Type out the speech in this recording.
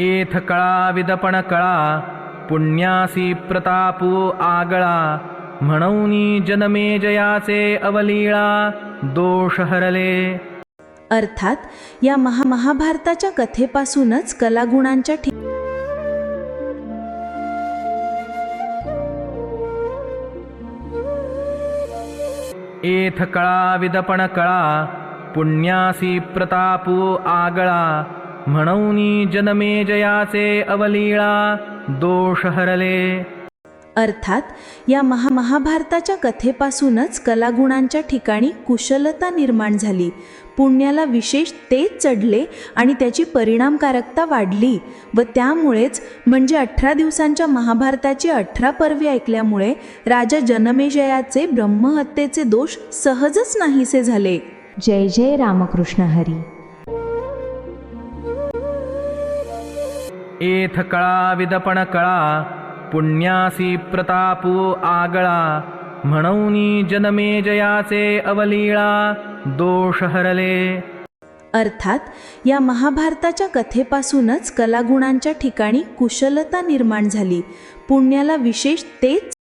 एथ कळा विदपण कळा पुण्यासी प्रतापू आगळा म्हणूनी जन्मे जयाचे अवलीळा दोष हरले। अर्थात या महाभारताच्या कथेपासूनच कलागुणांच्या एथ कळा विदपण कळा पुण्यासी प्रतापू आगळा म्हणूनी जन्मे जयाचे अवलीळा दोष हरले। अर्थात या महाभारताच्या कथेपासूनच कलागुणांच्या ठिकाणी कुशलता निर्माण झाली, पुण्याला विशेष तेज चढले आणि त्याची परिणामकारकता वाढली व त्यामुळेच म्हणजे 18 दिवसांच्या महाभारताची 18 पर्वे ऐकल्यामुळे राजा जनमेजयाचे ब्रह्महत्येचे दोष सहजच नाहीसे झाले। जय जय रामकृष्ण हरी। एथ कळा विदपण कळा पुण्यासी प्रतापू आगळा म्हणूनी जन्मे जयाचे अवलीळा दोष हरले। अर्थात या महाभारताच्या कथेपासूनच कलागुणांच्या ठिकाणी कुशलता निर्माण झाली, पुण्याला विशेष तेज